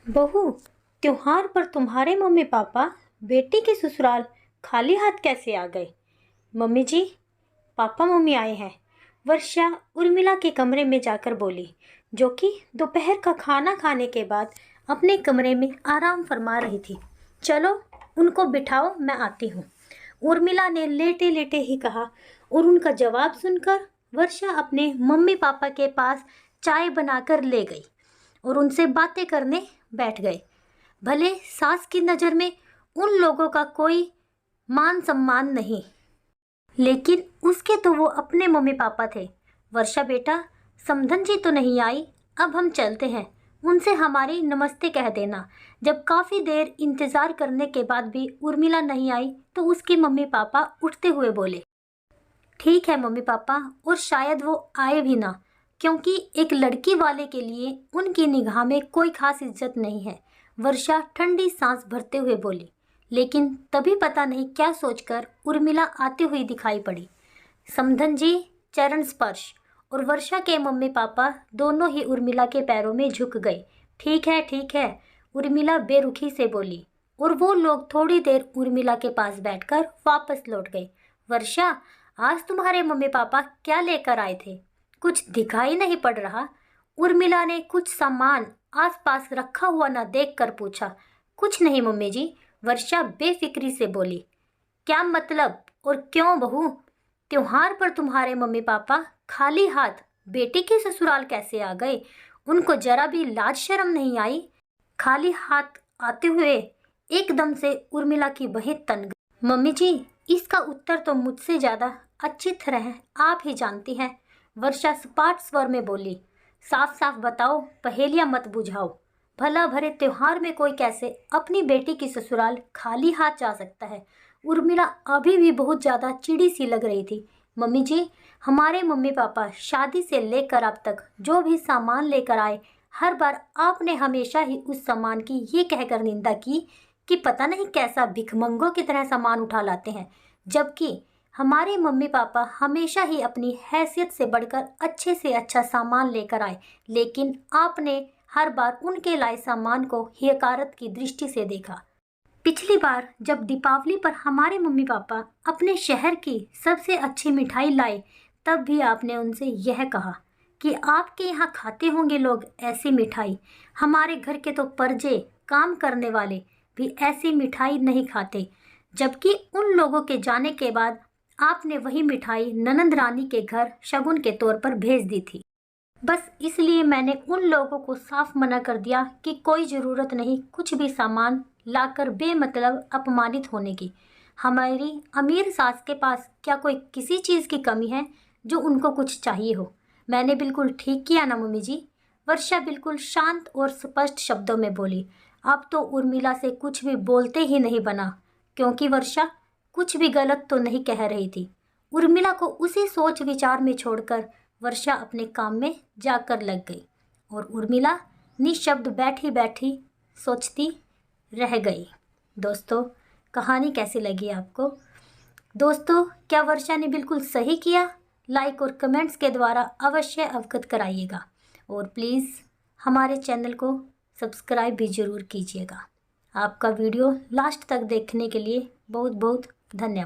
बहू, त्योहार पर तुम्हारे मम्मी पापा बेटी के ससुराल खाली हाथ कैसे आ गए? मम्मी जी, पापा मम्मी आए हैं। वर्षा उर्मिला के कमरे में जाकर बोली, जो कि दोपहर का खाना खाने के बाद अपने कमरे में आराम फरमा रही थी। चलो उनको बिठाओ, मैं आती हूँ, उर्मिला ने लेटे लेटे ही कहा। और उनका जवाब सुनकर वर्षा अपने मम्मी पापा के पास चाय बनाकर ले गई और उनसे बातें करने बैठ गए। भले सास की नज़र में उन लोगों का कोई मान सम्मान नहीं, लेकिन उसके तो वो अपने मम्मी पापा थे। वर्षा बेटा, समधन जी तो नहीं आई, अब हम चलते हैं, उनसे हमारी नमस्ते कह देना। जब काफ़ी देर इंतज़ार करने के बाद भी उर्मिला नहीं आई तो उसके मम्मी पापा उठते हुए बोले, ठीक है मम्मी पापा, और शायद वो आए भी ना, क्योंकि एक लड़की वाले के लिए उनकी निगाह में कोई खास इज्जत नहीं है। वर्षा ठंडी सांस भरते हुए बोली, लेकिन तभी पता नहीं क्या सोचकर उर्मिला आती हुई दिखाई पड़ी। समधन जी, चरण स्पर्श, और वर्षा के मम्मी पापा दोनों ही उर्मिला के पैरों में झुक गए। ठीक है, उर्मिला बेरुखी से बोली, और वो लोग थोड़ी देर उर्मिला के पास बैठकर वापस लौट गए। वर्षा, आज तुम्हारे मम्मी पापा क्या लेकर आए थे? कुछ दिखाई नहीं पड़ रहा। उर्मिला ने कुछ सामान आसपास रखा हुआ न देखकर पूछा। कुछ नहीं मम्मी जी, वर्षा बेफिक्री से बोली। क्या मतलब और क्यों बहू? त्योहार पर तुम्हारे मम्मी पापा खाली हाथ बेटी के ससुराल कैसे आ गए? उनको जरा भी लाज शर्म नहीं आई? खाली हाथ आते हुए एकदम से उर्मिला की बहें तन गई। मम्मी जी, इसका उत्तर तो मुझसे ज़्यादा अच्छी तरह आप ही जानती हैं, वर्षा सपाट स्वर में बोली। साफ साफ बताओ, पहेलियां मत बुझाओ। भला भरे त्योहार में कोई कैसे अपनी बेटी की ससुराल खाली हाथ जा सकता है? उर्मिला अभी भी बहुत ज़्यादा चिड़ी सी लग रही थी। मम्मी जी, हमारे मम्मी पापा शादी से लेकर अब तक जो भी सामान लेकर आए, हर बार आपने हमेशा ही उस सामान की ये कहकर निंदा की कि पता नहीं कैसा भिखमंगों की तरह सामान उठा लाते हैं, जबकि हमारे मम्मी पापा हमेशा ही अपनी हैसियत से बढ़कर अच्छे से अच्छा सामान लेकर आए, लेकिन आपने हर बार उनके लाए सामान को हकारत की दृष्टि से देखा। पिछली बार जब दीपावली पर हमारे मम्मी पापा अपने शहर की सबसे अच्छी मिठाई लाए, तब भी आपने उनसे यह कहा कि आपके यहाँ खाते होंगे लोग ऐसी मिठाई। हमारे घर के तो परजे काम करने वाले भी ऐसी मिठाई नहीं खाते, जबकि उन लोगों के जाने के बाद आपने वही मिठाई ननंद रानी के घर शगुन के तौर पर भेज दी थी। बस इसलिए मैंने उन लोगों को साफ मना कर दिया कि कोई ज़रूरत नहीं कुछ भी सामान लाकर बेमतलब अपमानित होने की। हमारी अमीर सास के पास क्या कोई किसी चीज़ की कमी है जो उनको कुछ चाहिए हो? मैंने बिल्कुल ठीक किया ना मम्मी जी? वर्षा बिल्कुल शांत और स्पष्ट शब्दों में बोली। अब तो उर्मिला से कुछ भी बोलते ही नहीं बना, क्योंकि वर्षा कुछ भी गलत तो नहीं कह रही थी। उर्मिला को उसी सोच विचार में छोड़कर वर्षा अपने काम में जाकर लग गई और उर्मिला निशब्द बैठी बैठी सोचती रह गई। दोस्तों, कहानी कैसी लगी आपको? दोस्तों, क्या वर्षा ने बिल्कुल सही किया? लाइक और कमेंट्स के द्वारा अवश्य अवगत कराइएगा, और प्लीज़ हमारे चैनल को सब्सक्राइब भी ज़रूर कीजिएगा। आपका वीडियो लास्ट तक देखने के लिए बहुत बहुत धन्यवाद।